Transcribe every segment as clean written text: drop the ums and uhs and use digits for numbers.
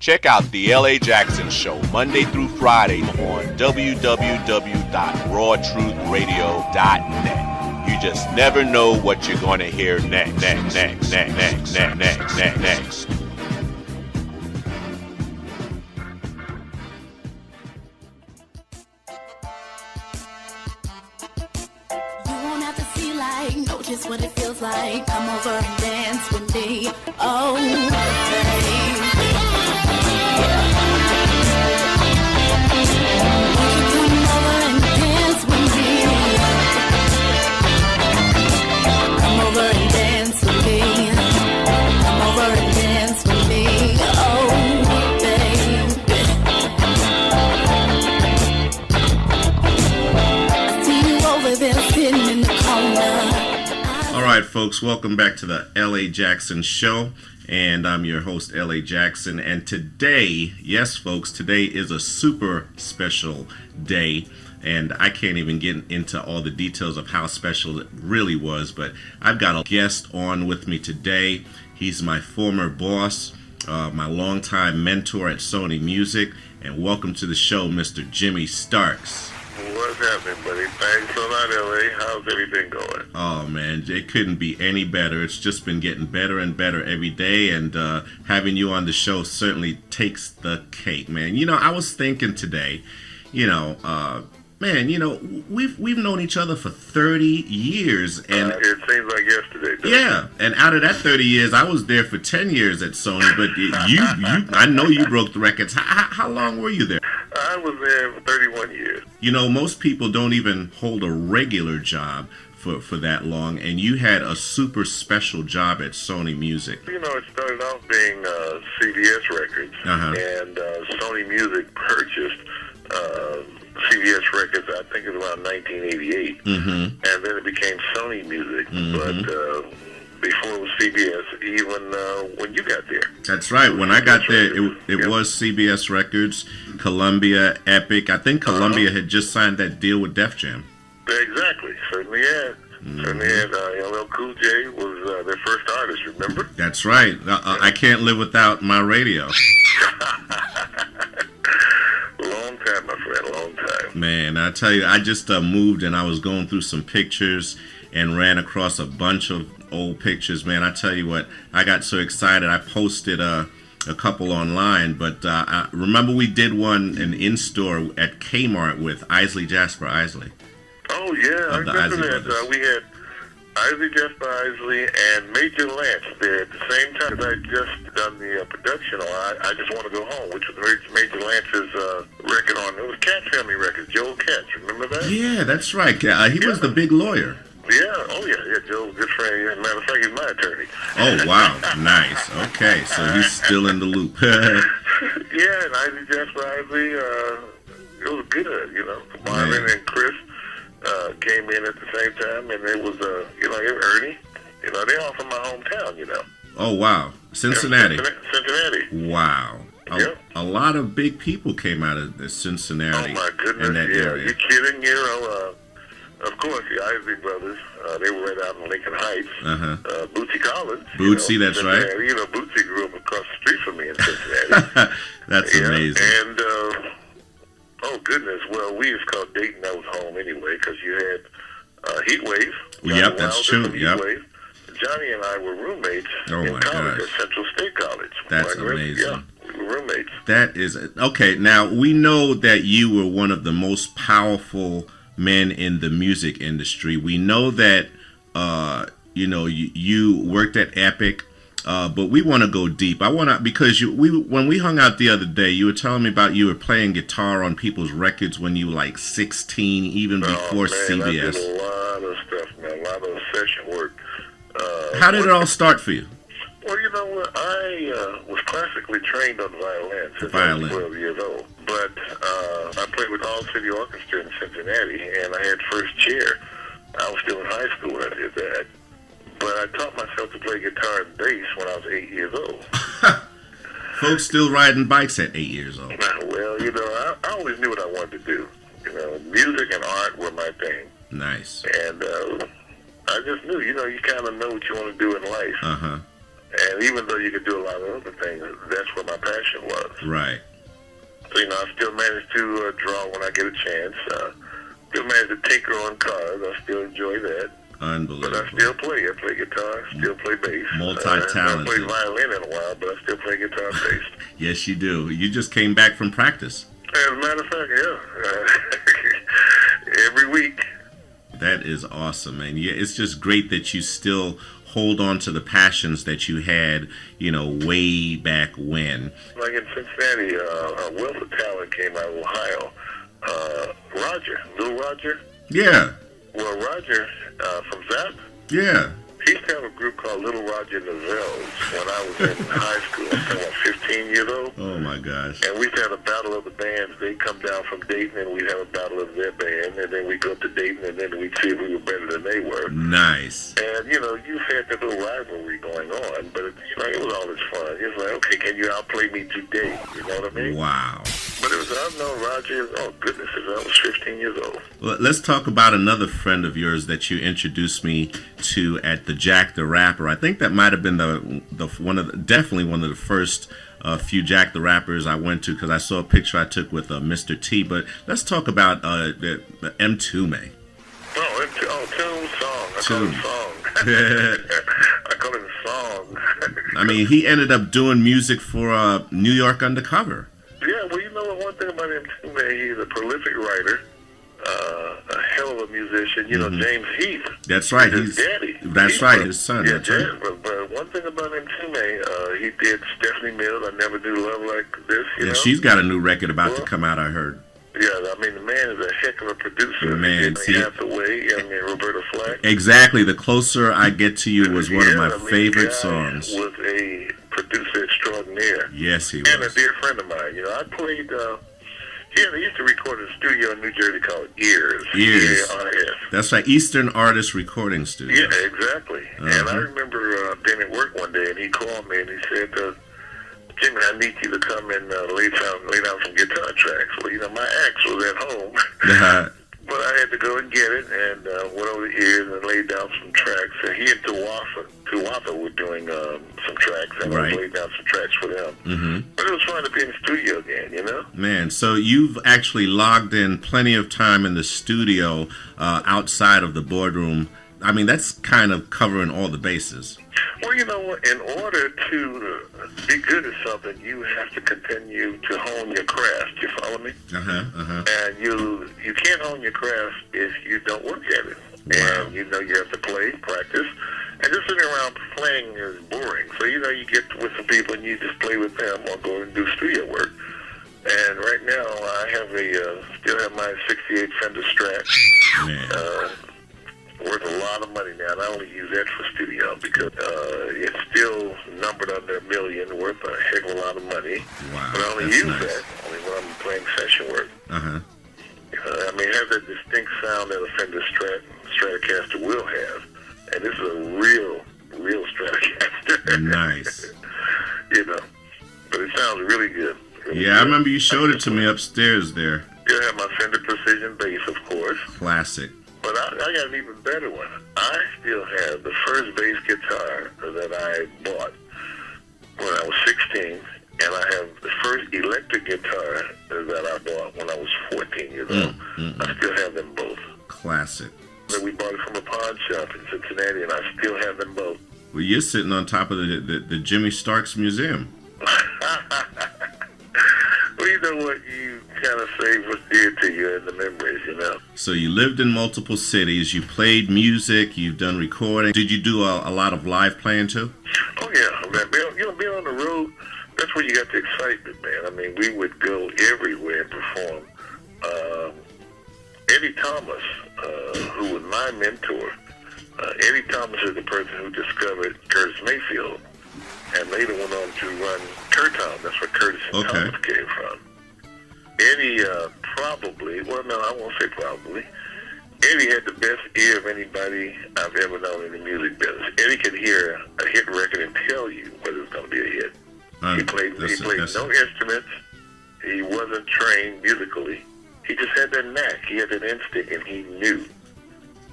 Check out the LA Jackson Show Monday through Friday on www.rawtruthradio.net. You just never know what you're going to hear next. Know just what it feels like. Come over and dance with me. Oh, babe. Won't you come over and dance with me? Come over and dance with me. Come over and dance with me. Oh, babe. I see you over there sitting in the corner. All right, folks, welcome back to the LA Jackson Show, and I'm your host, LA Jackson, and today, yes, folks, today is a super special day, and I can't even get into all the details of how special it really was, but I've got a guest on with me today. He's my former boss, my longtime mentor at Sony Music, and welcome to the show, Mr. Jimi Starks. What's happening, buddy? Thanks a lot, LA. How's everything going? Oh, man, it couldn't be any better. It's just been getting better and better every day, and having you on the show certainly takes the cake, man. You know, I was thinking today, man, we've known each other for 30 years, and it seems like yesterday, doesn't yeah, and out of that 30 years, I was there for 10 years at Sony, but I know you broke the records. How long were you there? I was there for 31 years. You know, most people don't even hold a regular job for that long, and you had a super special job at Sony Music. You know, it started off being CBS Records, and Sony Music purchased CBS Records, I think it was around 1988, and then it became Sony Music, but before it was CBS, even when you got there. That's right. When I got there, it was CBS Records, Columbia, Epic. I think Columbia had just signed that deal with Def Jam. Exactly. Certainly had. Certainly had. LL Cool J was their first artist, remember? That's right. I can't live without my radio. Long time, my friend, long time. Man, I tell you, I just moved and I was going through some pictures and ran across a bunch of old pictures. Man, I tell you what, I got so excited. I posted a couple online, but I remember we did one an in-store at Kmart with Jasper Isley. Oh, yeah, I remember that. We had Jasper Isley and Major Lance there at the same time. I just done the production on I Just Want to Go Home, which was Major Lance's record on. It was Cat Family Records, Joel Katz. Remember that? Yeah, that's right. He was the big lawyer. Yeah, oh yeah, Joe's a good friend. Matter of fact, he's my attorney. Oh, wow, nice. Okay, so he's still in the loop. Yeah, and Jasper Isley, it was good, Marvin and Chris came in at the same time, and it was, Ernie, they all from my hometown, Oh, wow. Cincinnati. Cincinnati. Wow. A lot of big people came out of Cincinnati. Oh, my goodness, in that area. You're kidding, of course, the Isley brothers, they were right out in Lincoln Heights. Bootsy Collins. Bootsy, that's right. Bootsy grew up across the street from me in Cincinnati. That's amazing. And, oh, goodness, well, we was called Dayton. That was home anyway, because you had Heat Wave. Yep, that's true. Yep. Johnny and I were roommates in college at Central State College. That's amazing. Yeah, we were roommates. That is, okay, now, we know that you were one of the most powerful men in the music industry. We know that you worked at Epic, but we want to go deep. Because when we hung out the other day, you were telling me about you were playing guitar on people's records when you were like 16, even before CBS. I did a lot of stuff, man. A lot of session work. How did it all start for you? Well, you know what? I was classically trained on the violin since I was 12 years old. But I played with All City Orchestra in Cincinnati, and I had first chair. I was still in high school when I did that. But I taught myself to play guitar and bass when I was 8 years old. Folks still riding bikes at 8 years old. Well, I always knew what I wanted to do. Music and art were my thing. Nice. And I just knew, you kind of know what you want to do in life. And even though you could do a lot of other things, that's where my passion was. Right. So, you know, I still manage to draw when I get a chance. Still manage to tinker on cars. I still enjoy that. Unbelievable. But I still play. I play guitar, still play bass. Multi-talented. I haven't played violin in a while, but I still play guitar and bass. Yes, you do. You just came back from practice. As a matter of fact, yeah. Every week. That is awesome, man. Yeah, it's just great that you still hold on to the passions that you had, you know, way back when. Like in Cincinnati, a wealth of talent came out of Ohio. Roger, Little Roger. Yeah. Well, Roger from Zap. Yeah. He used to have a group called Little Roger and the Vells when I was in high school. I was about 15 years old. Oh, my gosh. And we'd have a battle of the bands. They'd come down from Dayton, and we'd have a battle of their band. And then we'd go up to Dayton, and then we'd see if we were better than they were. Nice. And, you know, you had that little rivalry going on. But, you know, it was always fun. It was like, okay, can you outplay me today? You know what I mean? Wow. But it was, I've known Roger, oh, goodness, since I was 15 years old. Well, let's talk about another friend of yours that you introduced me to at the Jack the Rapper. I think that might have been definitely one of the first few Jack the Rappers I went to, because I saw a picture I took with Mr. T. But let's talk about the M2 Oh, Tomb song. I call it a song. I mean, he ended up doing music for New York Undercover. Yeah, well, you know one thing about him too, man. He's a prolific writer, a hell of a musician. You know, James Heath. That's right. His daddy. That's right. His son. Yeah, That's right. But one thing about him too, man, he did Stephanie Mills. I Never Do Love Like This. You know? She's got a new record about to come out, I heard. Yeah, I mean, the man is a heck of a producer. Man, see, Hathaway, I mean, Roberta Flack. Exactly. The Closer I Get to You was one of my favorite songs. Was a producer extraordinaire. Yes, he was. And a dear friend of mine. You know, I played. He used to record in a studio in New Jersey called Ears. Ears. E-A-R-S. That's right. Eastern Artist Recording Studio. Yeah, exactly. And I remember being at work one day, and he called me and he said, Jimmy, I need you to come and lay down some guitar tracks. Well, you know, my axe was at home. But I had to go and get it, and went over the Ears and laid down some tracks. And he and Tuwatha were doing some tracks, and I laid down some tracks for them. Mm-hmm. But it was fun to be in the studio again, you know? Man, so you've actually logged in plenty of time in the studio outside of the boardroom. I mean, that's kind of covering all the bases. Well, you know, in order to be good at something, you have to continue to hone your craft. You follow me? And you can't hone your craft if you don't work at it. Wow. And you know, you have to play, practice, and just sitting around playing is boring. So you know, you get with some people and you just play with them or go and do studio work. And right now, I have still have my '68 Fender Strat. Worth a lot of money now, and I only use that for studio because it's still numbered under $1 million, worth a heck of a lot of money. Wow, but I only use that only when I'm playing session work. I mean, it has that distinct sound that a Fender Stratocaster will have, and this is a real Stratocaster. Nice. You know, but it sounds really good. Really good. I remember you showed it to me upstairs there. Still have my Fender Precision bass, of course. Classic. But I got an even better one. I still have the first bass guitar that I bought when I was 16, and I have the first electric guitar that I bought when I was 14 years old. I still have them both. Classic. Then we bought it from a pawn shop in Cincinnati, and I still have them both. Well, you're sitting on top of the Jimi Starks Museum. Well, you know what? You kind of save what's dear to you in the memories, you know. So you lived in multiple cities. You played music. You've done recording. Did you do a lot of live playing too? Oh yeah, man. Being on the road, that's where you got the excitement, man. I mean, we would go everywhere and perform. Eddie Thomas, who was my mentor. Eddie Thomas is the person who discovered Curtis Mayfield, and later went on to run Curtown. That's where Curtis and Thomas came from. Eddie probably, well, no, I won't say probably. Eddie had the best ear of anybody I've ever known in the music business. Eddie could hear a hit record and tell you whether it's going to be a hit. He played no instruments. He wasn't trained musically. He just had that knack. He had that instinct, and he knew.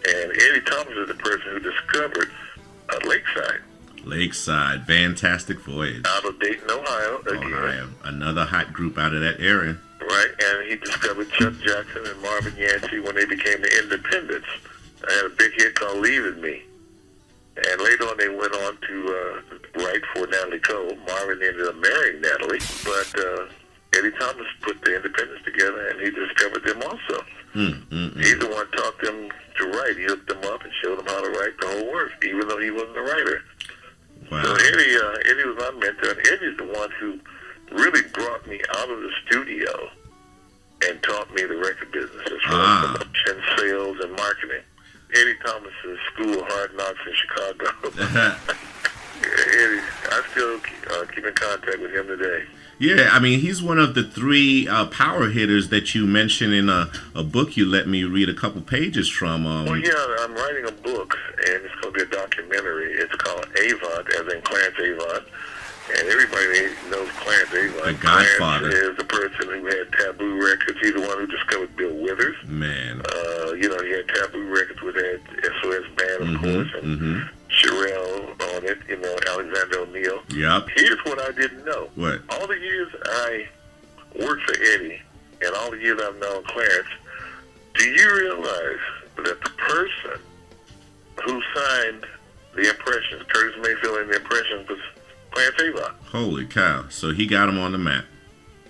And Eddie Thomas is the person who discovered Lakeside. Lakeside, Fantastic Voyage. Out of Dayton, Ohio. Again. Ohio. Another hot group out of that area. Right, and he discovered Chuck Jackson and Marvin Yancey when they became the Independents. I had a big hit called Leaving Me. And later on, they went on to write for Natalie Cole. Marvin ended up marrying Natalie, but Eddie Thomas put the Independents together, and he discovered them also. He's the one taught them to write. He hooked them up and showed them how to write the whole works, even though he wasn't a writer. Wow. So Eddie was my mentor, and Eddie's the one who really brought me out of the studio and taught me the record business as far as promotion, sales, and marketing. Eddie Thomas's School of Hard Knocks in Chicago. Eddie, I still keep in contact with him today. Yeah, I mean, he's one of the three power hitters that you mentioned in a book you let me read a couple pages from. Well, yeah, I'm writing a book, and it's going to be a documentary. It's called Avant, as in Clarence Avant. And everybody knows Clarence Avant. The Godfather. Clarence is the person who had Taboo Records. He's the one who discovered Bill Withers. Man. You know, he had Taboo Records with that SOS Band, of course, and Sherelle on it, you know, Alexander O'Neill. Yep. Here's what I didn't know. What? All the years I worked for Eddie, and all the years I've known Clarence, do you realize that the person who signed the Impressions, Curtis Mayfield and the Impressions, was Clarence Avant? Holy cow. So he got him on the map.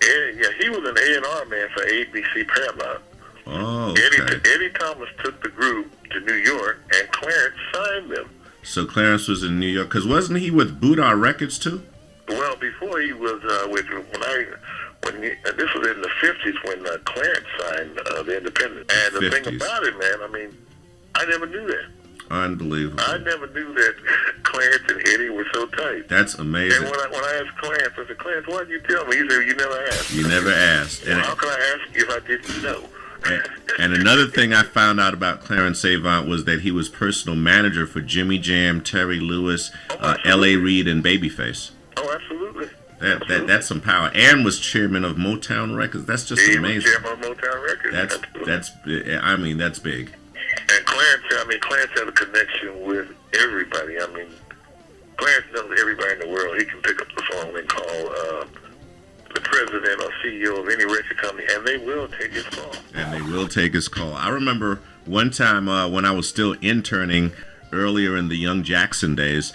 Yeah, he was an A&R man for ABC Paramount. Oh, okay. Eddie Thomas took the group to New York, and Clarence signed them. So Clarence was in New York, because wasn't he with Boudar Records too? Well, before he was with this was in the 50s when Clarence signed the Independent. And the 50s. thing about it, man, I mean, I never knew that. Unbelievable. I never knew that Clarence and Eddie were so tight. That's amazing. And when I asked Clarence, I said, Clarence, why didn't you tell me? He said, you never asked. You never asked. Well, how can I ask you if I didn't know? And another thing I found out about Clarence Avant was that he was personal manager for Jimmy Jam, Terry Lewis, L.A. Reid, and Babyface. Oh, absolutely. That's some power. And was chairman of Motown Records. That's just amazing. He was chairman of Motown Records. That's big. And Clarence had a connection with everybody. I mean, Clarence knows everybody in the world. He can pick up the phone and call the president or CEO of any record company, and they will take his call. I remember one time when I was still interning earlier in the Young Jackson days,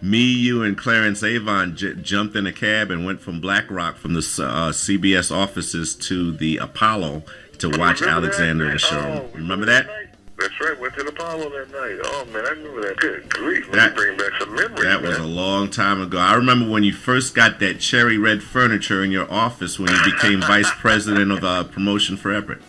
me, you, and Clarence Avant jumped in a cab and went from Black Rock, from the CBS offices to the Apollo to watch Alexander and show. Remember that? That's right. Went to the Apollo that night. Oh, man, I remember that. Good grief. Let me bring back some memories. That was a long time ago. I remember when you first got that cherry red furniture in your office when you became vice president of promotion for Everett.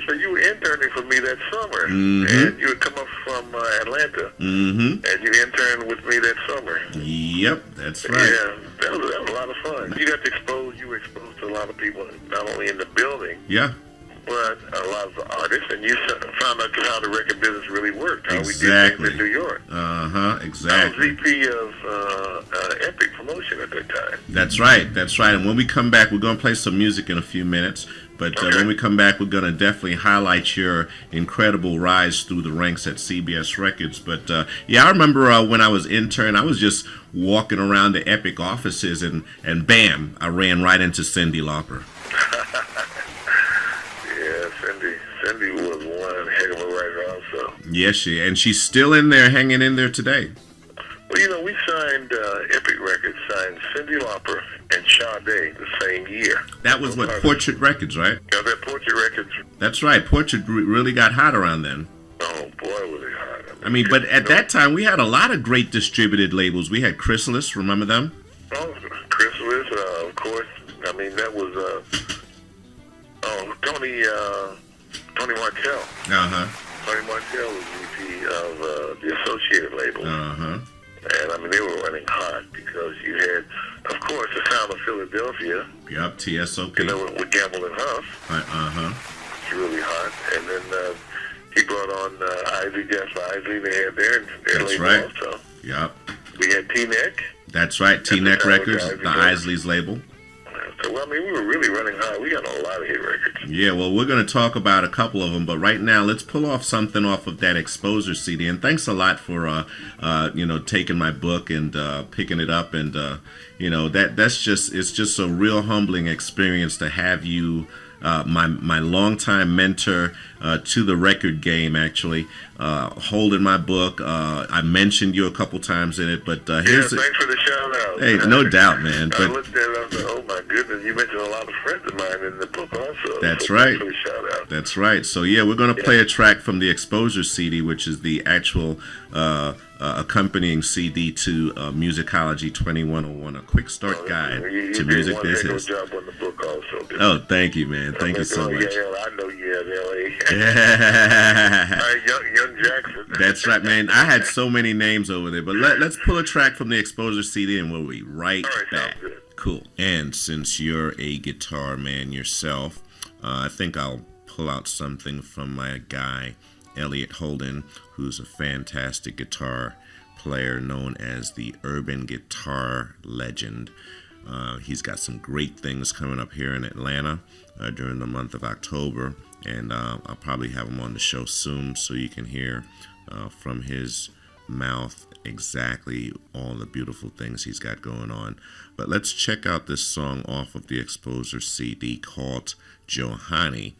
So you were interning for me that summer, and you had come up from Atlanta, and you interned with me that summer. Yep, that's right. Yeah, that was a lot of fun. You were exposed to a lot of people, not only in the building, but a lot of the artists, and you found out how the record business really worked, how we did things in New York. Exactly. I was VP of Epic Promotion at that time. That's right. And when we come back, we're going to play some music in a few minutes. But when we come back, we're going to definitely highlight your incredible rise through the ranks at CBS Records. But, I remember when I was intern, I was just walking around the Epic offices, and bam, I ran right into Cyndi Lauper. Cindy was one heck of a writer also. Yes, she's still in there, hanging in there today. Well, you know, we signed, Epic Records signed Cyndi Lauper and Sade the same year. That was what, Portrait Records, right? Yeah, that Portrait Records. That's right. Portrait really got hot around then. Oh, boy, was it hot. I mean, but at that time, we had a lot of great distributed labels. We had Chrysalis, remember them? Oh, Chrysalis, of course. I mean, that was, Tony Martell. Tony Martell was VP of the Associated label. And, I mean, they were running hot because you had, of course, the Sound of Philadelphia. Yep, TSOP. You know, with Gamble and Huff. It's really hot. And then he brought on Isley, Jeff Isley. They had their label also. Yep. We had T-Neck. That's right, T-Neck Records, the Isley's label. Well, I mean, we were really running high. We got a lot of hit records. Yeah, well, we're going to talk about a couple of them, but right now, let's pull off something off of that Exposure CD. And thanks a lot for, taking my book and picking it up. And, it's just a real humbling experience to have you, my longtime mentor to the record game, actually, holding my book. I mentioned you a couple times in it, but here's... Yeah, thanks for the shout-out. Hey, no doubt, man. I looked at it and I said, oh, my goodness, you mentioned a lot of friends of mine in the book also. That's so right. Thanks for the shout-out. That's right. So, yeah, we're going to play a track from the Exposure CD, which is the actual accompanying CD to Musicology 2101, a quick start guide to music business. You did one job on the book also. Oh, thank you, man. Thank you so much. Yeah, I know you at L.A. Yeah. Young Jackson. That's right, man. I had so many names over there, but let's pull a track from the Exposure CD and we'll be right back. Cool. And since you're a guitar man yourself, I think I'll pull out something from my guy, Elliot Holden, who's a fantastic guitar player known as the urban guitar legend. He's got some great things coming up here in Atlanta during the month of October, and I'll probably have him on the show soon so you can hear from his mouth exactly all the beautiful things he's got going on. But let's check out this song off of the Exposure CD called Johanny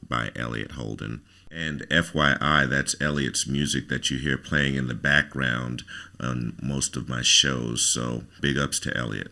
by Elliot Holden. And FYI, that's Elliot's music that you hear playing in the background on most of my shows, so big ups to Elliot.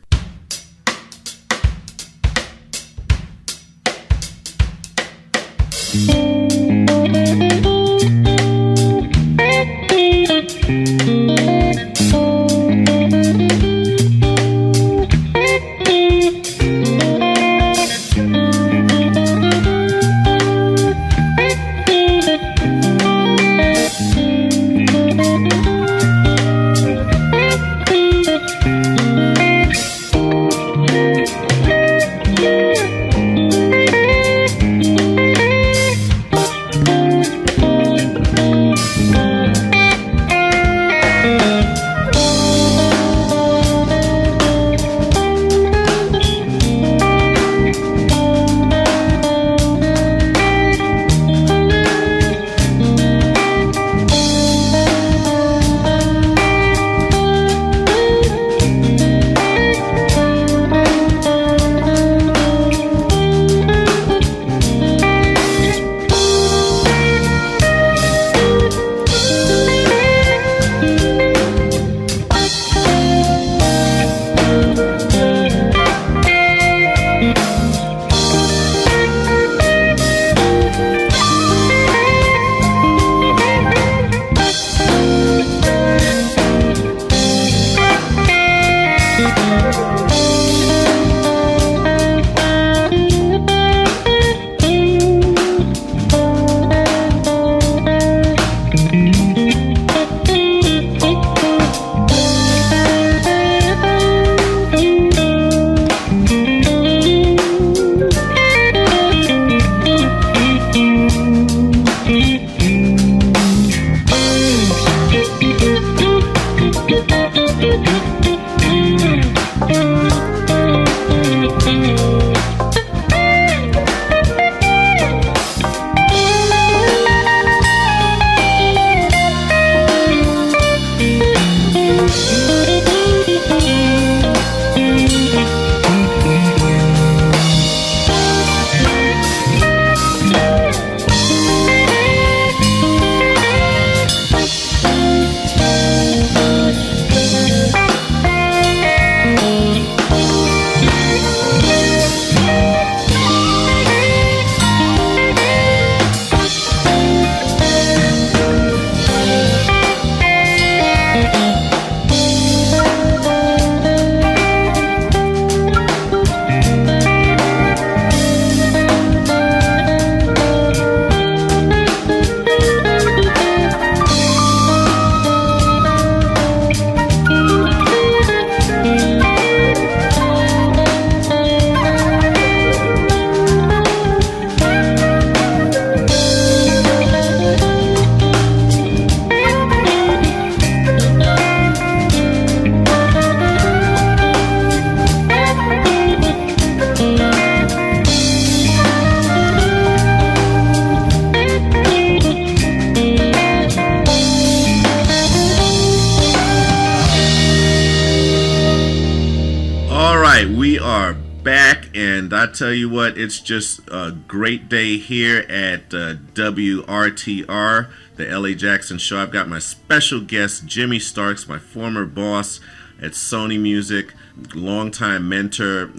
right, we are back, and I tell you what, it's just a great day here at WRTR, the LA Jackson Show. I've got my special guest, Jimi Starks, my former boss at Sony Music, longtime mentor,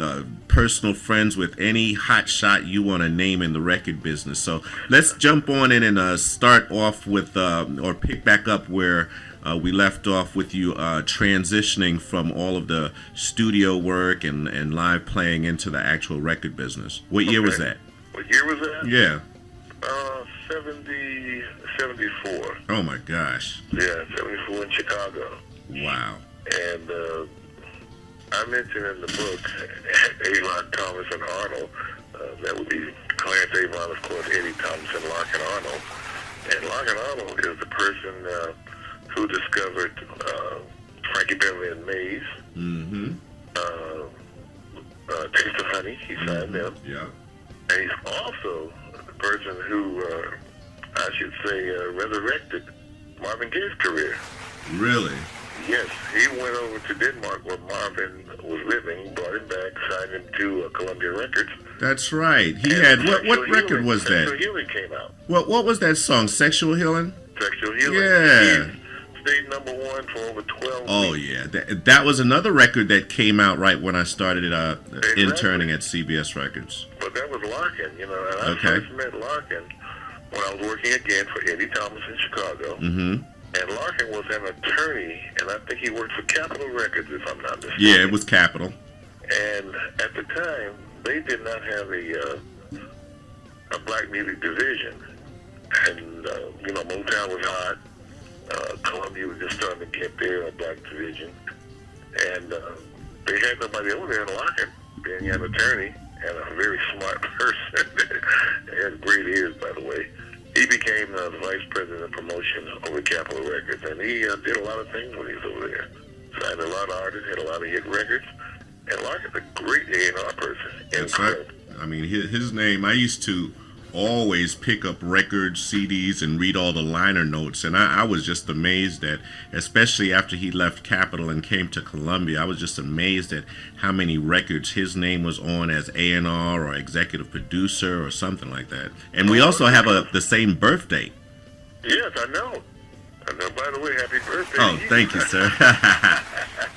personal friends with any hot shot you want to name in the record business. So let's jump on in and start off with, or pick back up where we left off with you transitioning from all of the studio work and live playing into the actual record business. What year was that? What year was that? Yeah. 74. Oh my gosh. Yeah, 74 in Chicago. Wow. And I mentioned in the book Avon, Thomas, and Arnold. That would be Clarence Avon, of course, Eddie Thomas, and Larkin Arnold. And Larkin Arnold is the person who discovered Frankie Beverly and Mays. Mm-hmm. Taste of Honey, he signed them. Yeah. And he's also the person who, I should say, resurrected Marvin Gaye's career. Really? Yes, he went over to Denmark where Marvin was living, brought him back, signed him to Columbia Records. That's right. He And had what record was that? Sexual Healing came out. What was that song? Sexual Healing? Sexual Healing. Yeah. He stayed #1 for over 12 Oh weeks. yeah, that was another record that came out right when I started Exactly. interning at CBS Records. But that was Larkin, and I Okay. first met Larkin when I was working again for Eddie Thomas in Chicago. Mm-hmm. And Larkin was an attorney, and I think he worked for Capitol Records, if I'm not mistaken. Yeah, it was Capitol. And at the time, they did not have a black music division. And, Motown was hot. Columbia was just starting to get their black division. And they had nobody over there in Larkin, being an attorney and a very smart person. He had great ears, by the way. He became the vice president of promotion over Capitol Records, and he did a lot of things when he was over there. Signed a lot of artists, had a lot of hit records, and Larkin's a great A&R person. That's right. I mean, his name, I used to always pick up records, CDs, and read all the liner notes, and I was just amazed at, especially after he left Capitol and came to Columbia, I was just amazed at how many records his name was on as A&R or executive producer or something like that. And we also have the same birthday. Yes, I know. By the way, happy birthday Oh, to you. thank you, sir.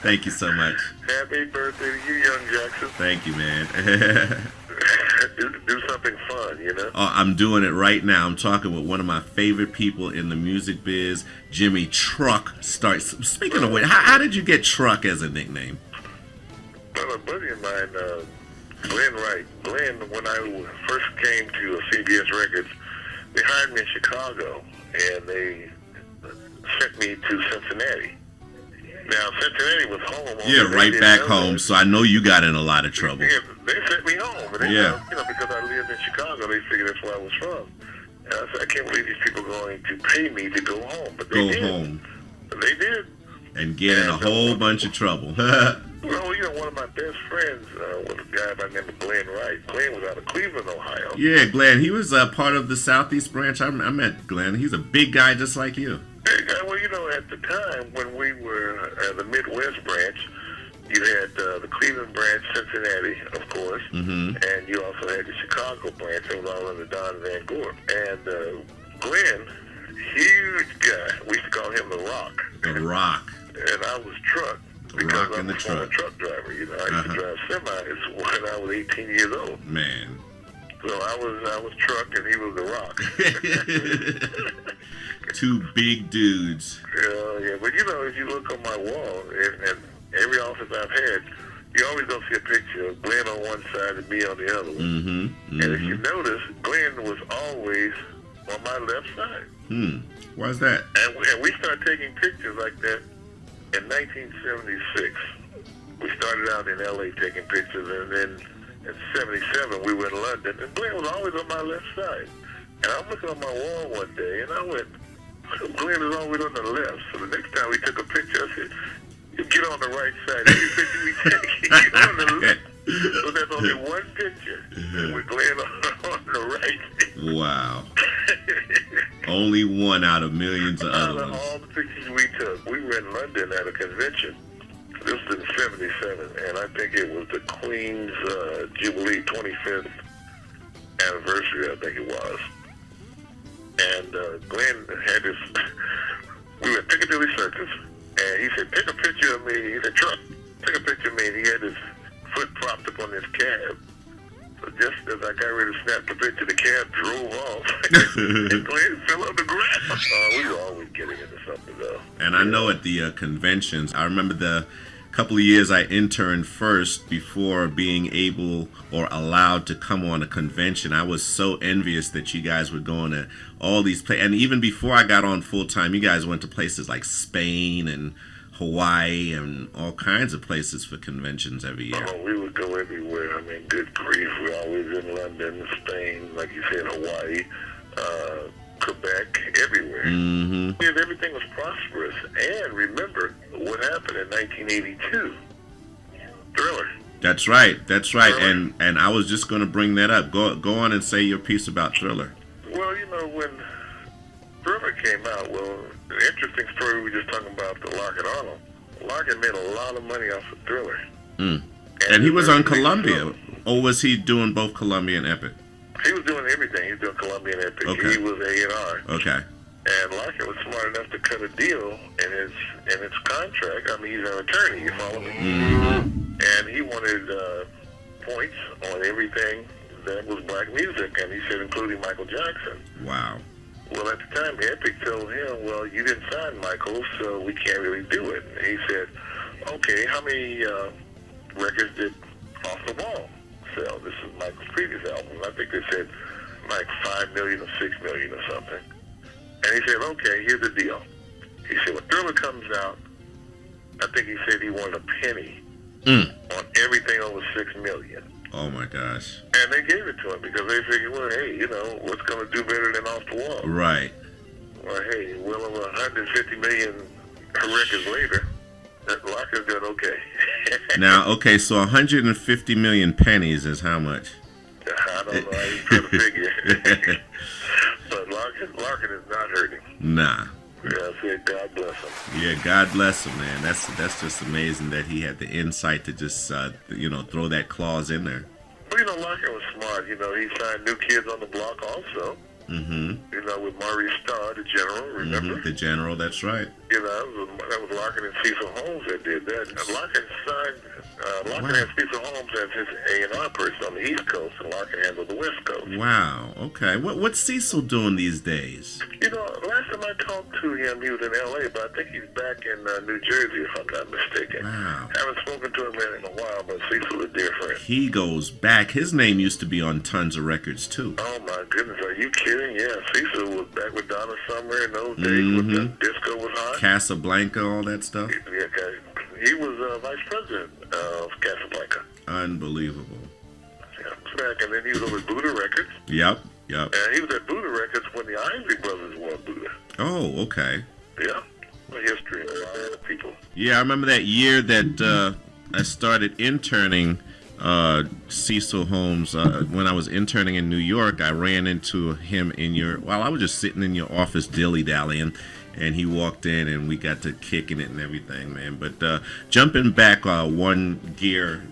Thank you so much. Happy birthday to you, young Jackson. Thank you, man. Do something fun, I'm doing it right now. I'm talking with one of my favorite people in the music biz, Jimi Truck Starks. Speaking of which, how did you get Truck as a nickname? Well, a buddy of mine, Glenn Wright. Glenn, when I first came to CBS Records, they hired me in Chicago, and they sent me to Cincinnati. Now, Cincinnati was home. Yeah, right back home, so I know you got in a lot of trouble. Yeah, they sent me home. And they Yeah. because I lived in Chicago, they figured that's where I was from. And I said, I can't believe these people are going to pay me to go home. But they did. Home. They did. And get in a whole bunch of trouble. Well, one of my best friends was a guy by the name of Glenn Wright. Glenn was out of Cleveland, Ohio. Yeah, Glenn, he was part of the Southeast branch. I met Glenn. He's a big guy just like you. Well, at the time when we were the Midwest branch, you had the Cleveland branch, Cincinnati, of course, and you also had the Chicago branch. It was all under Don Van Gorp. And Glenn, huge guy. We used to call him the Rock. The Rock. And I was Truck. The Rock in the because I was a truck. truck driver. I used to drive semis when I was 18 years old. Man. So I was Truck and he was the Rock. Two big dudes. Yeah, but if you look on my wall, and every office I've had, you always don't see a picture of Glenn on one side and me on the other one. And if you notice, Glenn was always on my left side. Why's that? And we started taking pictures like that in 1976. We started out in L.A. taking pictures, and then in 77 we were in London, and Glenn was always on my left side. And I'm looking on my wall one day, and I went, Glenn is always on the left. So the next time we took a picture, I said, you get on the right side. Every picture we take, get on the left. So there's only one picture with Glenn on the right. Wow. Only one out of millions of Out other of ones. all the pictures we took, we were in London at a convention. This was in 1977, and I think it was the Queen's Jubilee 25th anniversary, I think it was. And Glenn had this, we were at Piccadilly Circus, and he said, take a picture of me. He said, Truck, take a picture of me. And he had his foot propped up on his cab. So just as I got ready to snap the picture, the cab drove off. And Glenn fell on the ground. We were always getting into something, though. And I know at the conventions, I remember the couple of years I interned first before being able or allowed to come on a convention. I was so envious that you guys were going to all these places. And even before I got on full time, you guys went to places like Spain and Hawaii and all kinds of places for conventions every year. Oh, we would go everywhere. I mean, good grief. We're always in London, Spain, like you said, Hawaii, Quebec, everywhere. Mm-hmm. And everything was prosperous. And remember what happened in 1982. Thriller. That's right. Thriller. And I was just going to bring that up. Go on and say your piece about Thriller. Well, you know, when Thriller came out, well, the interesting story we were just talking about, the Lockett Arnold. Lockett made a lot of money off of Thriller. Mm. And he was on Columbia. Or was he doing both Columbia and Epic? He was doing everything. He was doing Columbia and Epic. Okay. He was A&R. Okay. And Lockett was smart enough to cut a deal in his contract. I mean, he's an attorney, you follow me? Mm-hmm. And he wanted points on everything that was black music, and he said including Michael Jackson. Wow. Well, at the time, Epic told him, well, you didn't sign Michael, so we can't really do it. And he said, okay, how many records did Off the Wall sell? This is Michael's previous album. I think they said like 5 million or 6 million or something. And he said, okay, here's the deal. He said, when Thriller comes out, I think he said he wanted a penny on everything over 6 million. Oh, my gosh. And they gave it to him because they figured, well, hey, you know, what's going to do better than Off the Wall? Right. Well, hey, well over 150 million records later, that Lockett's done okay. Now, okay, so 150 million pennies is how much? I don't know. I ain't trying to figure. But Lockett is not hurting. Nah. Yeah, I said God bless him. Yeah, God bless him, man. That's just amazing that he had the insight to just, throw that clause in there. Well, you know, Lockett was smart. You know, he signed New Kids on the Block also. Mm-hmm. You know, with Maurice Starr, the General, remember? Mm-hmm. The General, that's right. You know, that was Lockett and Cecil Holmes that did that. And Lockett signed, Lockett had Cecil Holmes as his A&R person on the East Coast, and Lockett handled the West Coast. Wow, okay. What's Cecil doing these days? You know, last time I talked to him, he was in L.A., but I think he's back in New Jersey, if I'm not mistaken. Wow. Haven't spoken to him in a while, but Cecil is dear friend. He goes back. His name used to be on tons of records, too. Oh, my goodness. Are you kidding? Yeah, Cecil was back with Donna Summer in those days when the disco was hot. Casablanca, all that stuff. Yeah, he was vice president of Casablanca. Unbelievable. Yeah, back, and then he was over at Buddha Records. Yep. And he was at Buddha Records when the Isley Brothers were on Buddha. Oh, okay. Yeah, a history of a lot of people. Yeah, I remember that year that I started interning Cecil Holmes. When I was interning in New York, I ran into him while I was just sitting in your office dilly-dallying, and he walked in and we got to kicking it and everything, man. But jumping back one gear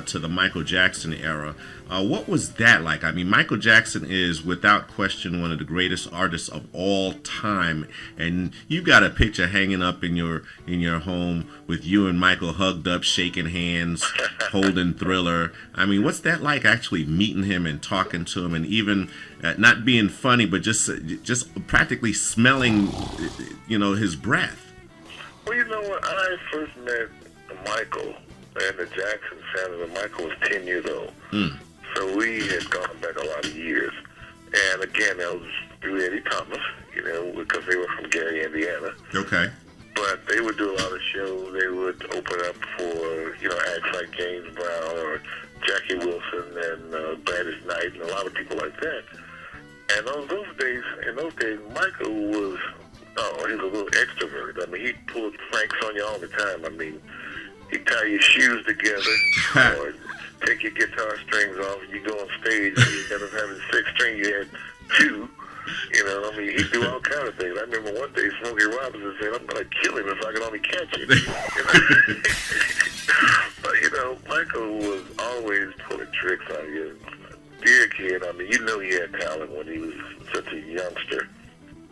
to the Michael Jackson era, what was that like? I mean, Michael Jackson is without question one of the greatest artists of all time, and you got a picture hanging up in your home with you and Michael hugged up, shaking hands, holding Thriller. I mean, what's that like, actually meeting him and talking to him, and even not being funny, but just practically smelling, his breath? Well, you know what? I first met Michael and the Jackson family when Michael was 10 years old. So we had gone back a lot of years. And again, that was through Eddie Thomas, because they were from Gary, Indiana. Okay. But they would do a lot of shows. They would open up for, acts like James Brown or Jackie Wilson and Gladys Knight and a lot of people like that. And in those days, Michael was, he was a little extrovert. I mean, he pulled pranks on you all the time. I mean, he'd tie your shoes together or take your guitar strings off and you go on stage and instead of having 6 strings, you had 2. You know, I mean, he do all kind of things. I remember one day Smokey Robinson said, "I'm going to kill him if I can only catch him." But, you know, Michael was always pulling tricks on you. Dear kid, I mean, you know he had talent when he was such a youngster.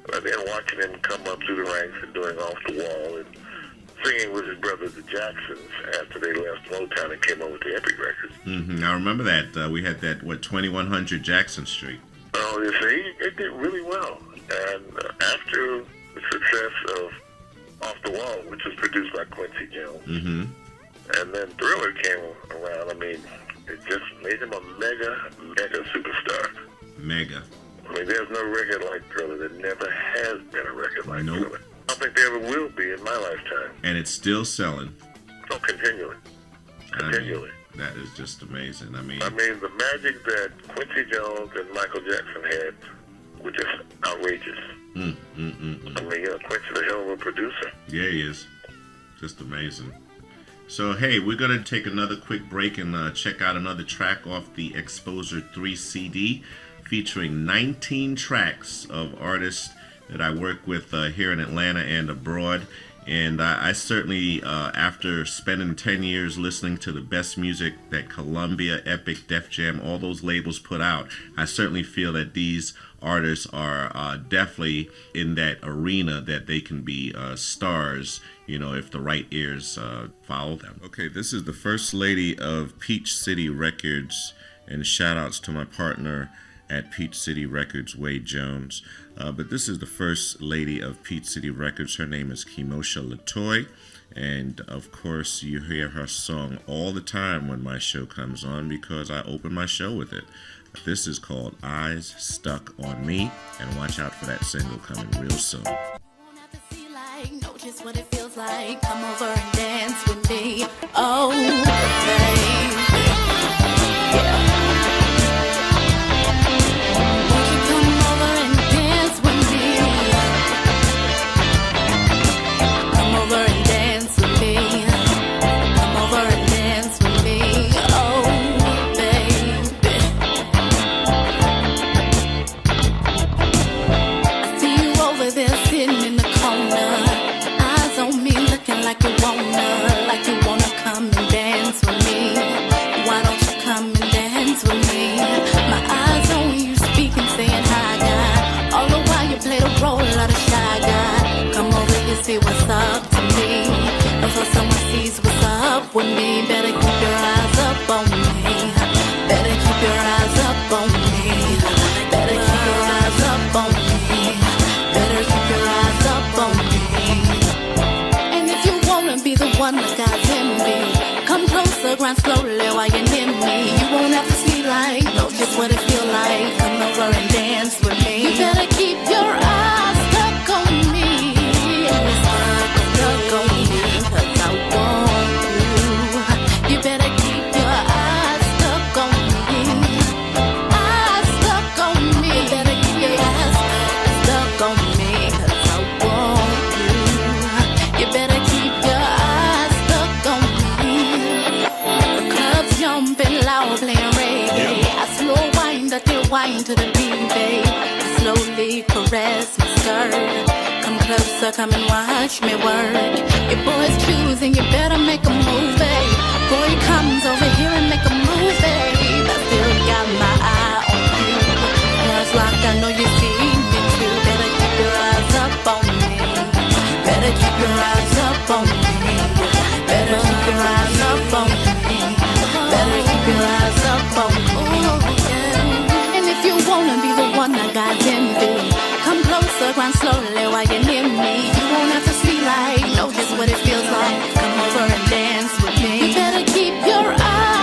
But then watching him come up through the ranks and doing Off the Wall and singing with his brothers, the Jacksons, after they left Motown and came over to Epic Records. Mm-hmm. I remember that. We had that, 2100 Jackson Street. Oh, you see, it did really well. And after the success of Off the Wall, which was produced by Quincy Jones, mm-hmm. and then Thriller came around, I mean, it just made him a mega superstar. Mega. I mean, there's no record like Thriller. There never has been a record like Nope. Thriller. I don't think there ever will be in my lifetime. And it's still selling. Oh, continually. Continually. I mean, that is just amazing. I mean, the magic that Quincy Jones and Michael Jackson had was just outrageous. I mean, Quincy's a hell of a producer. Yeah, he is. Just amazing. So, hey, we're going to take another quick break and check out another track off the Exposure 3 CD featuring 19 tracks of artists that I work with here in Atlanta and abroad. And I certainly, after spending 10 years listening to the best music that Columbia, Epic, Def Jam, all those labels put out, I certainly feel that these artists are definitely in that arena that they can be stars, you know, if the right ears follow them. Okay, this is the first lady of Peach City Records, and shout outs to my partner at Peach City Records, Wade Jones. But this is the first lady of Peach City Records. Her name is Kimosha Latoy. And of course, you hear her song all the time when my show comes on because I open my show with it. This is called Eyes Stuck on Me. And watch out for that single coming real soon. You won't have to see like, know just what it feels like. Come over and dance with me. Oh, baby. Yeah. Won't you come over and dance with me? Come over and dance with me. Come over and dance with me. Oh, baby. I see you over there sitting in the corner. Eyes on me looking like you wanna come and dance with me. Why don't you come and dance with me? My eyes on you speaking, saying hi, guy. All the while you play the role of the shy guy. Come over here, see what's up to me. Before someone sees what's up with me, better keep your eyes up on me. Better keep your eyes up on me. Better keep your eyes up on me. Better keep your eyes up on me. And if you wanna be the one that God's envy, come closer, grind slowly while you're near me. You won't have to see like, know just what it feel like. Come over and dance with me. You better keep your eyes stuck on me. Stuck on me, 'cause I want you. You better keep your eyes stuck on me. Eyes stuck on me. You better keep your eyes stuck on me, 'cause I want you. You better keep your eyes stuck on me. The club's jumping loud, playing reggae. I slow wind up till wine to the beat, babe. Slowly caress my skirt. Come closer, come and watch me work. Your boy's choosing, you better make a move, babe. Boy comes over here and make a move, babe. I still got my eye on you. Just like I know you see me too. Better keep your eyes up on me. Better keep your eyes up on me. Better keep your eyes up on me. Better keep your eyes up on me. And if you wanna be the one that God's envy, come closer, grind slowly while you're near me. You won't have to see like, know just what it feels like. Come over and dance with me. You better keep your eyes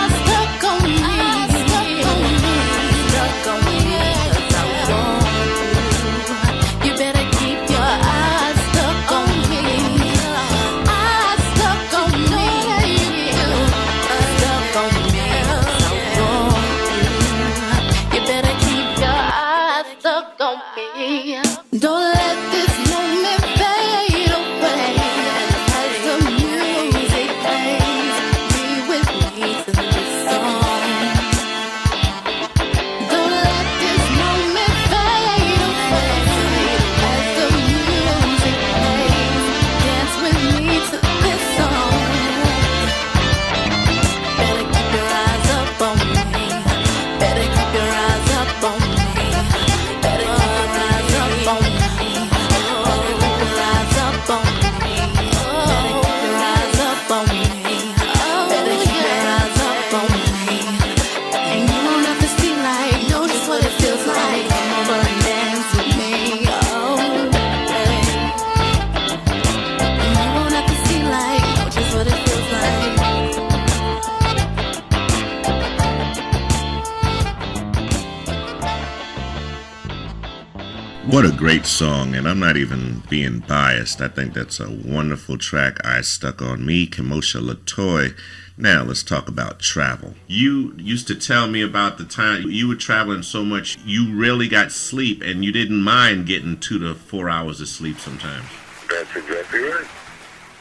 What a great song, and I'm not even being biased. I think that's a wonderful track. I Stuck on Me, Kimosha Latoy. Now let's talk about travel. You used to tell me about the time you were traveling so much you really got sleep, and you didn't mind getting 2 to 4 hours of sleep sometimes. That's exactly right.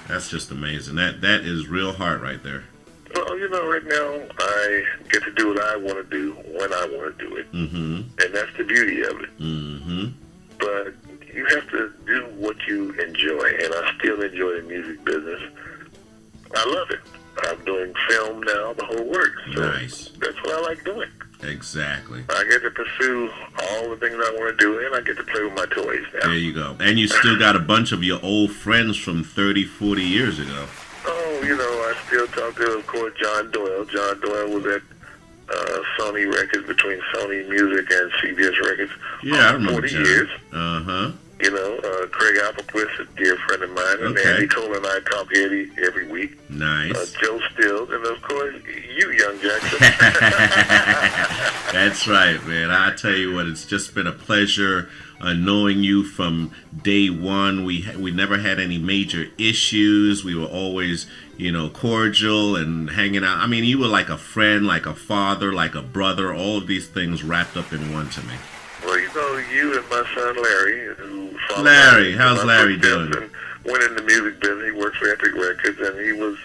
That's just amazing. That is real hard right there. Well, right now I get to do what I want to do when I want to do it. Mm-hmm. And that's the beauty of it. Mm-hmm. But you have to do what you enjoy, and I still enjoy the music business. I love it. I'm doing film now, the whole works. So nice. That's what I like doing. Exactly. I get to pursue all the things I want to do, and I get to play with my toys now. There you go. And you still got a bunch of your old friends from 30, 40 years ago. Oh, I still talk to, of course, John Doyle. John Doyle was at Sony Records, between Sony Music and CBS Records. Yeah, I remember 40 John. years. Uh-huh. Craig Applequist, a dear friend of mine, and Okay. Andy Cole and I talk Eddie every week. Nice. Joe Stills, and of course, you, Young Jackson. That's right, man. I tell you what, it's just been a pleasure knowing you from day one. We never had any major issues. We were always, cordial and hanging out. I mean, you were like a friend, like a father, like a brother, all of these things wrapped up in one to me. Well, you and my son Larry, who Larry, how's Larry doing? Went in the music business. He works for Epic Records, and he was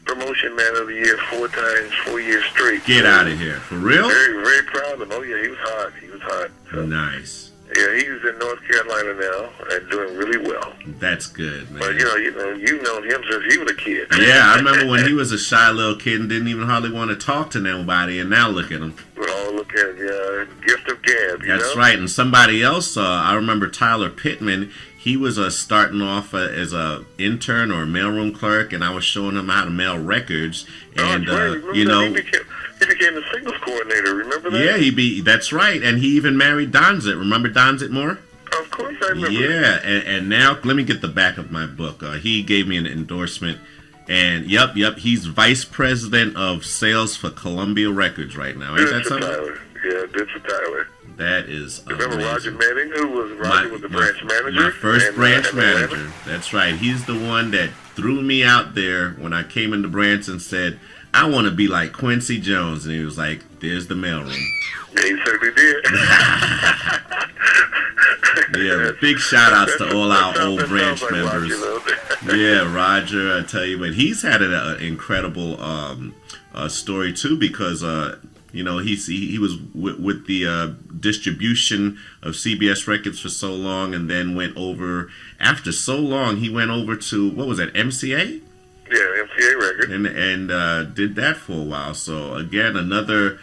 promotion man of the year 4 times, 4 years straight. Get out of here. For real? Very, very proud of him. Oh, yeah, he was hot. He was hot. So, nice. yeah, he's in North Carolina now and doing really well. That's good, man. But, you've known him since he was a kid. Yeah, I remember when he was a shy little kid and didn't even hardly want to talk to nobody, and now look at him. Oh, look at gift of gab, That's right. And somebody else, I remember Tyler Pittman, he was starting off as a intern or a mailroom clerk, and I was showing him how to mail records. And, he became the singles coordinator, remember that? Yeah, that's right. And he even married Donzit. Remember Donzit Moore? Of course I remember. Yeah, and now, let me get the back of my book. He gave me an endorsement. And, yep, he's vice president of sales for Columbia Records right now. Ain't that something? Tyler. Yeah, good for Tyler. That is amazing. Remember Roger Manning, who was the branch manager? My first branch manager. That's right. He's the one that threw me out there when I came into branch and said, I want to be like Quincy Jones. And he was like, there's the mailroom. Yeah, he certainly did. Yeah, big shout outs to all our old branch members. Roger, yeah, Roger, I tell you, but he's had an incredible story too, because he was with the distribution of CBS Records for so long, and then went over, after so long, he went over to, what was that, MCA? Yeah, MCA Records. And did that for a while. So again, another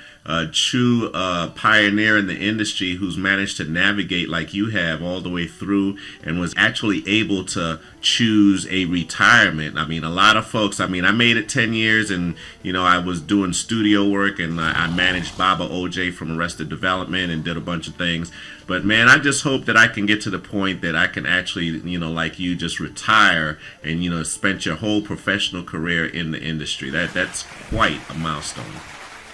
true pioneer in the industry who's managed to navigate like you have all the way through, and was actually able to choose a retirement. I mean, a lot of folks, I made it 10 years, and I was doing studio work, and I managed Baba OJ from Arrested Development and did a bunch of things. But man, I just hope that I can get to the point that I can actually, like you, just retire and spend your whole professional career in the industry. That's quite a milestone.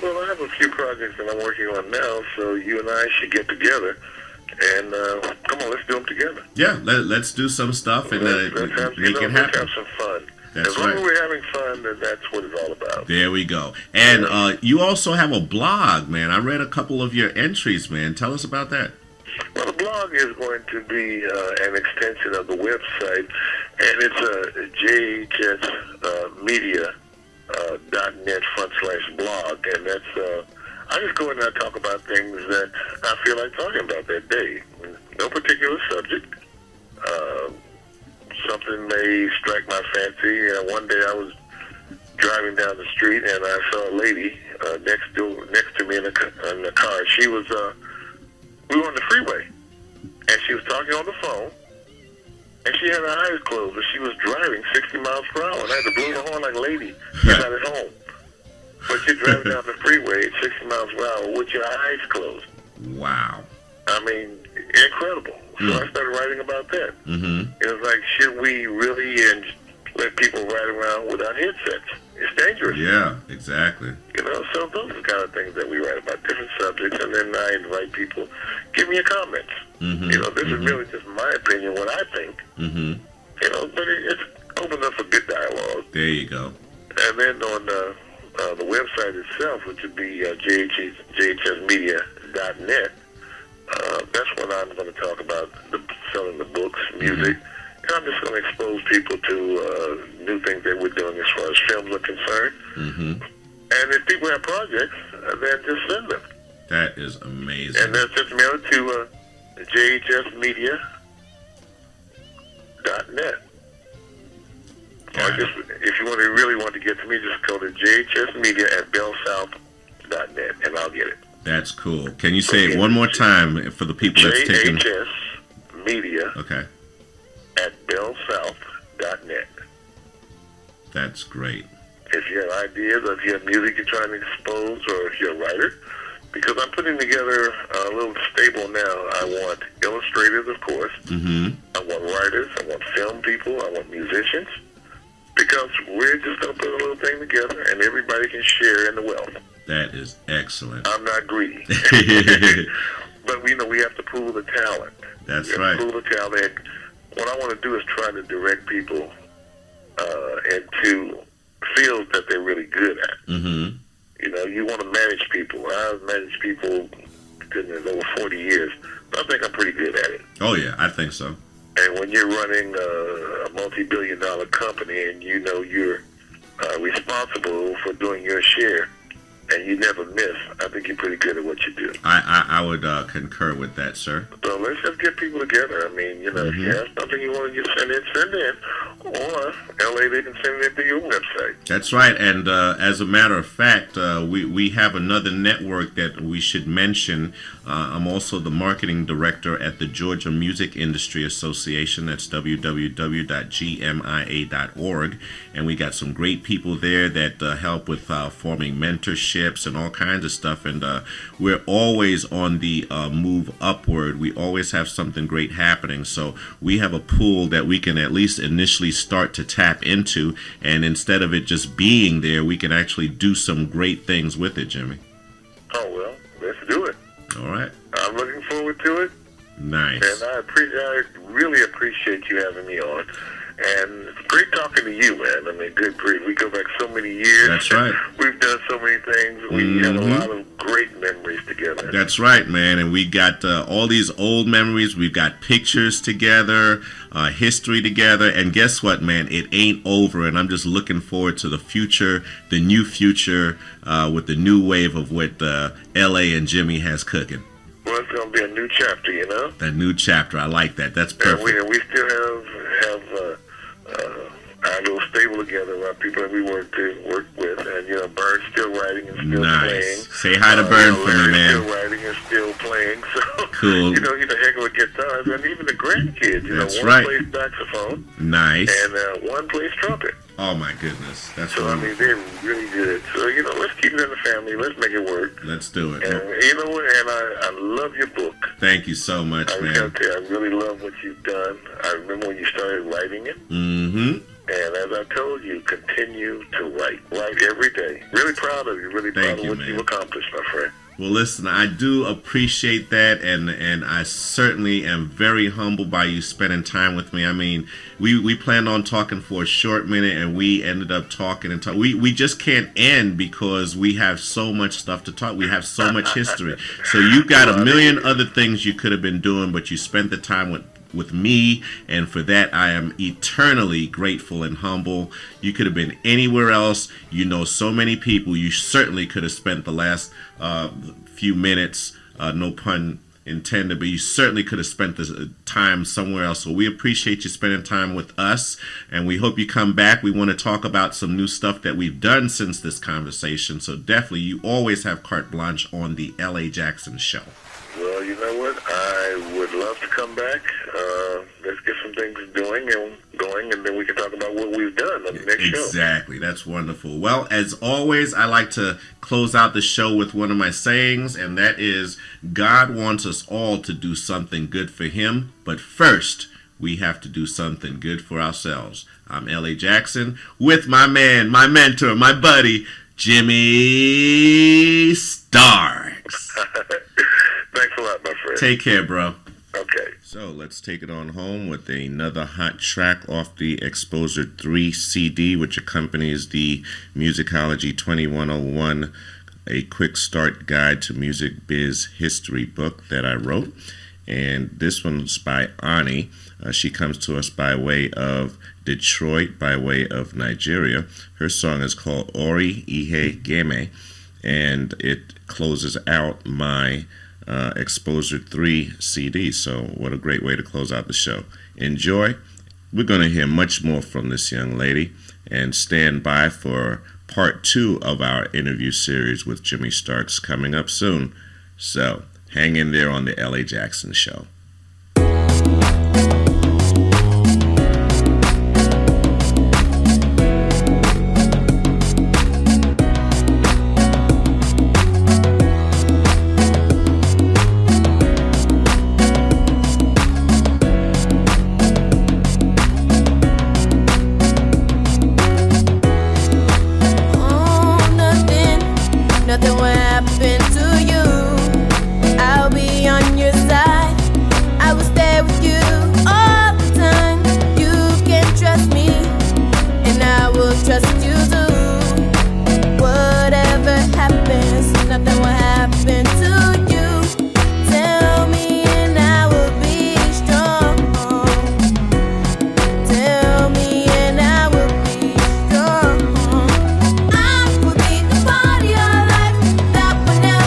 Well, I have a few projects that I'm working on now, so you and I should get together and come on, let's do them together. Yeah, let's do some stuff and make it happen. Let's have some fun. That's as long right. as we're having fun, then that's what it's all about. There we go. And you also have a blog, man. I read a couple of your entries, man. Tell us about that. Well, the blog is going to be an extension of the website, and it's jhsmedia.net/blog, and that's I just go in there and talk about things that I feel like talking about that day. No particular subject. Something may strike my fancy. One day I was driving down the street and I saw a lady next to me in the car. She was we were on the freeway, and she was talking on the phone, and she had her eyes closed, but she was driving 60 miles per hour, and I had to blow the horn like, lady, you're not at home. But you're driving down the freeway at 60 miles per hour with your eyes closed. Wow. I mean, incredible. So I started writing about that. Mm-hmm. It was like, should we really let people ride around without headsets? It's dangerous. Yeah, exactly. So those are the kind of things that we write about, different subjects, and then I invite people, give me your comments. This is really just my opinion, what I think. But it's open up for good dialogue. There you go. And then on the website itself, which would be jhsmedia.net, that's when I'm going to talk about selling the books, music, and I'm just going to expose people to new things that we're doing as far as films are concerned. And if people have projects, then just send them. That is amazing. And that's just mail it to jhsmedia.net. Or just, if you really want to get to me, just go to jhsmedia@bellsouth.net, and I'll get it. That's cool. Can you say it one more time for the people that's taking... jhsmedia @bellsouth.net. That's great. If you have ideas, or if you have music you're trying to expose, or if you're a writer, because I'm putting together a little stable now. I want illustrators, of course. I want writers. I want film people. I want musicians. Because we're just going to put a little thing together, and everybody can share in the wealth. That is excellent. I'm not greedy. But we have to pool the talent. That's right. Pool the talent. What I want to do is try to direct people into fields that they're really good at. You want to manage people. I've managed people, goodness, over 40 years. I think I'm pretty good at it. Oh, yeah, I think so. And when you're running a multi-billion-dollar company and you're responsible for doing your share, and you never miss, I think you're pretty good at what you do. I would concur with that, sir. So let's just get people together. I mean, if you have something you want to just send in. Or LA, they can send it to your website. That's right. And as a matter of fact, we have another network that we should mention. I'm also the marketing director at the Georgia Music Industry Association. That's www.gmia.org. And we got some great people there that help with forming mentorships and all kinds of stuff. And we're always on the move upward. We always have something great happening. So we have a pool that we can at least initially start to tap into. And instead of it just being there, we can actually do some great things with it, Jimmy. Oh, well, let's do it. All right. I'm looking forward to it. Nice. And I really appreciate you having me on. And it's great talking to you, man. I mean, good grief. We go back so many years. That's right. We've done so many things. We have a lot of great memories together. That's right, man. And we got all these old memories. We've got pictures together, history together. And guess what, man? It ain't over. And I'm just looking forward to the future, the new future, with the new wave of what L.A. and Jimmy has cooking. Well, it's going to be a new chapter, That new chapter. I like that. That's perfect. And we still have our little stable together, our people that we work with, and Bird's still writing and still playing. Say hi to Bird for me, man. Still writing and still playing. So cool. He's a heck of a guitarist, and even the grandkids. That's one right. plays saxophone. Nice. And one plays trumpet. Oh my goodness, that's so. wonderful. I mean, they're really good. So let's keep it in the family. Let's make it work. Let's do it. And And I love your book. Thank you so much, man. I gotta tell you, I really love what you've done. I remember when you started writing it. And as I told you, continue to write. Write every day. Really proud of you. Really proud of what you've accomplished, my friend. Well, listen, I do appreciate that, and I certainly am very humbled by you spending time with me. I mean, we planned on talking for a short minute, and we ended up talking and talking. We just can't end because we have so much stuff to talk. We have so much history. So you've got a million other things you could have been doing, but you spent the time with me, and for that I am eternally grateful and humble. You could have been anywhere else. You know so many people. You certainly could have spent the last few minutes, no pun intended, but you certainly could have spent the time somewhere else. So we appreciate you spending time with us, and we hope you come back. We want to talk about some new stuff that we've done since this conversation. So definitely, you always have carte blanche on the L.A. Jackson Show. Well, you know what? I would love to come back. Let's get some things going, and then we can talk about what we've done on the next show. Exactly. That's wonderful. Well, as always, I like to close out the show with one of my sayings, and that is, God wants us all to do something good for Him, but first, we have to do something good for ourselves. I'm L.A. Jackson with my man, my mentor, my buddy, Jimi Starks. Thanks a lot, my friend. Take care, bro. Okay. So let's take it on home with another hot track off the Exposure 3 CD, which accompanies the Musicology 2101, a quick start guide to music biz history book that I wrote. And this one's by Ani. She comes to us by way of Detroit, by way of Nigeria. Her song is called Ori Ihe Geme, and it closes out my Exposure 3 CD. So what a great way to close out the show. Enjoy. We're going to hear much more from this young lady, and stand by for part 2 of our interview series with Jimi Starks coming up soon. So hang in there on the L.A. Jackson Show. Nothing will happen to you. I'll be on your side. I will stay with you all the time. You can trust me, and I will trust you too. Whatever happens, nothing will happen to you. Tell me and I will be strong. Tell me and I will be strong. I will be the party of life that will never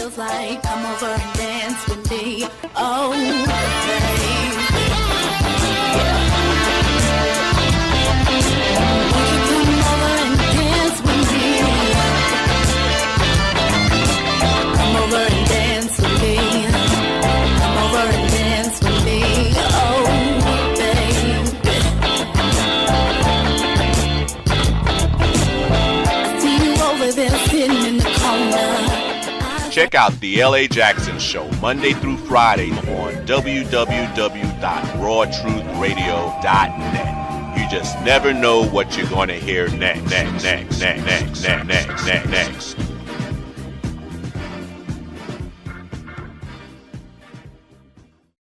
feels like come over and dance with me. Oh, baby. Won't you come over and dance with me? Come over and dance with me. Come over and dance with me. Oh, baby. I see you over there sitting in the corner. Check out the LA Jackson Show Monday through Friday on www.rawtruthradio.net. You just never know what you're going to hear next.